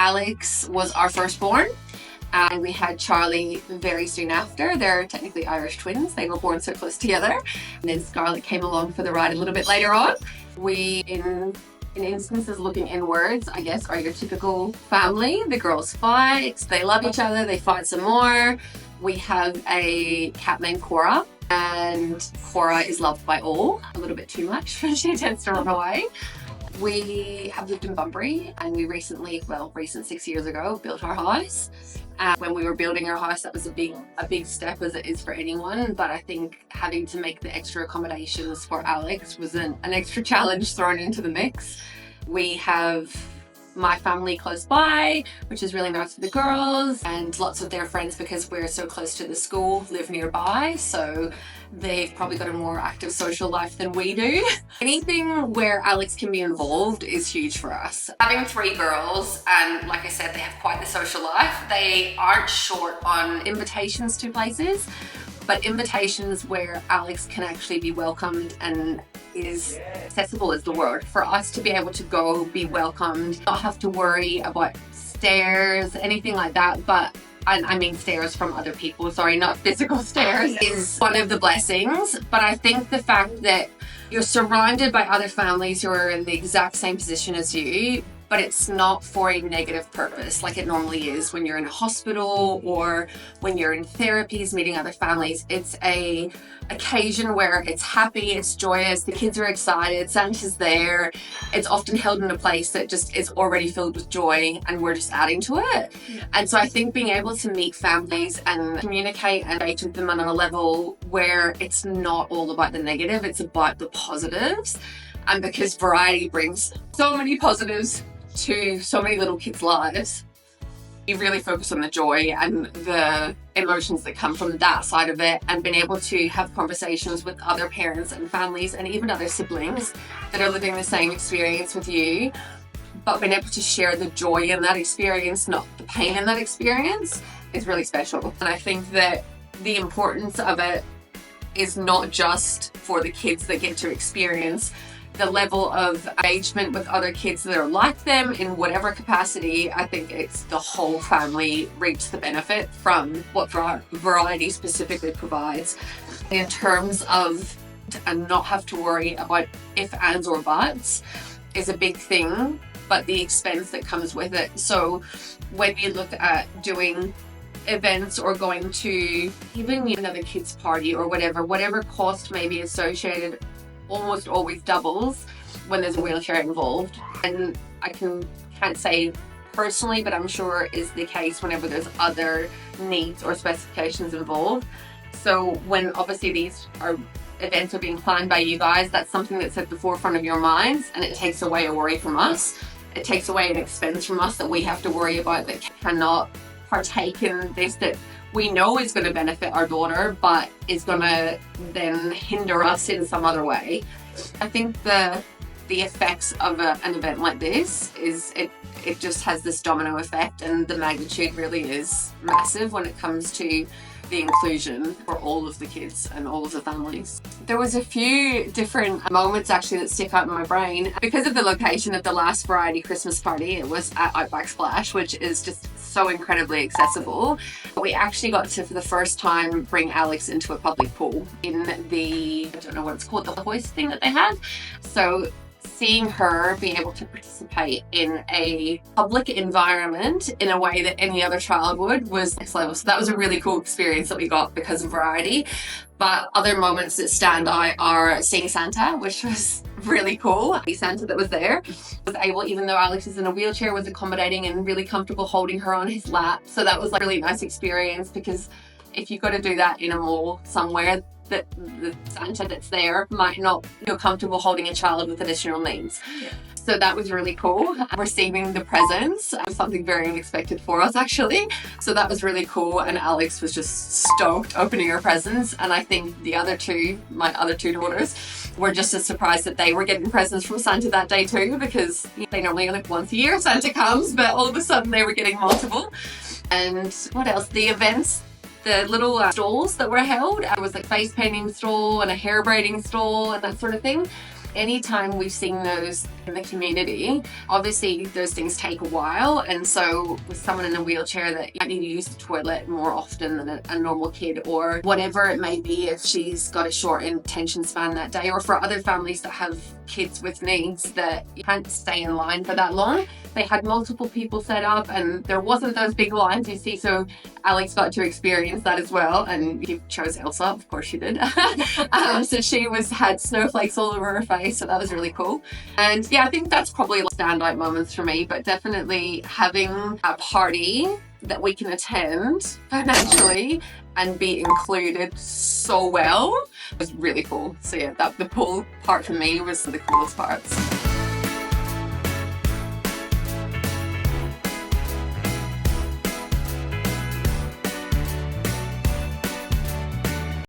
Alex was our firstborn, and we had Charlie very soon after. They're technically Irish twins. They were born so close together. And then Scarlett came along for the ride a little bit later on. We, in instances looking inwards, I guess, are your typical family. The girls fight, they love each other, they fight some more. We have a cat named Cora, and Cora is loved by all, a little bit too much. She tends to run away. We have lived in Bunbury, and we recent 6 years ago, built our house. When we were building our house, that was a big step, as it is for anyone. But I think having to make the extra accommodations for Alex was an extra challenge thrown into the mix. We have my family close by, which is really nice for the girls, and lots of their friends, because we're so close to the school, live nearby, so they've probably got a more active social life than we do. Anything where Alex can be involved is huge for us. Having 3 girls, and like I said, they have quite the social life. They aren't short on invitations to places, but invitations where Alex can actually be welcomed and is accessible is the word. For us to be able to go, be welcomed, not have to worry about stares, anything like that, but I mean stares from other people, sorry, not physical stares, is one of the blessings. But I think the fact that you're surrounded by other families who are in the exact same position as you, but it's not for a negative purpose like it normally is when you're in a hospital or when you're in therapies meeting other families. It's a occasion where it's happy, it's joyous, the kids are excited, Santa's there. It's often held in a place that just is already filled with joy, and we're just adding to it. And so I think being able to meet families and communicate and engage with them on a level where it's not all about the negative, it's about the positives. And because variety brings so many positives to so many little kids' lives, you really focus on the joy and the emotions that come from that side of it, and being able to have conversations with other parents and families and even other siblings that are living the same experience with you, but being able to share the joy in that experience, not the pain in that experience, is really special. And I think that the importance of it is not just for the kids that get to experience the level of engagement with other kids that are like them in whatever capacity. I think it's the whole family reaps the benefit from what variety specifically provides. In terms of and not have to worry about if, ands or buts is a big thing, but the expense that comes with it. So when you look at doing events or going to even another kid's party or whatever cost may be associated, almost always doubles when there's a wheelchair involved. And I can't say personally, but I'm sure is the case whenever there's other needs or specifications involved. So when obviously these events are being planned by you guys, that's something that's at the forefront of your minds, and it takes away a worry from us. It takes away an expense from us that we have to worry about, that cannot partake in this that we know is going to benefit our daughter, but is going to then hinder us in some other way. I think the effects of an event like this is it just has this domino effect, and the magnitude really is massive when it comes to the inclusion for all of the kids and all of the families. There was a few different moments actually that stick out in my brain. Because of the location of the last Variety Christmas party, it was at Outback Splash, which is just so incredibly accessible. We actually got to, for the first time, bring Alex into a public pool in the, I don't know what it's called, the hoist thing that they had. So seeing her be able to participate in a public environment in a way that any other child would was next level. So that was a really cool experience that we got because of Variety. But other moments that stand out are seeing Santa, which was really cool. The Santa that was there was able, even though Alex is in a wheelchair, was accommodating and really comfortable holding her on his lap. So that was like a really nice experience, because if you've got to do that in a mall somewhere, that the Santa that's there might not feel comfortable holding a child with additional needs. Yeah. So that was really cool. Receiving the presents was something very unexpected for us, actually. So that was really cool, and Alex was just stoked opening her presents. And I think my other two daughters were just as surprised that they were getting presents from Santa that day too, because they normally only once a year Santa comes, but all of a sudden they were getting multiple. And what else? The events, the little stalls that were held. There was a face painting stall and a hair braiding stall and that sort of thing. Anytime we've seen those in the community. Obviously, those things take a while, and so with someone in a wheelchair that you need to use the toilet more often than a normal kid, or whatever it may be, if she's got a short attention span that day, or for other families that have kids with needs that you can't stay in line for that long. They had multiple people set up, and there wasn't those big lines you see, so Alex got to experience that as well, and she chose Elsa, of course she did. So she had snowflakes all over her face, so that was really cool. And yeah, I think that's probably standout moments for me, but definitely having a party that we can attend financially and be included so well was really cool. So yeah, the pool part for me was the coolest parts.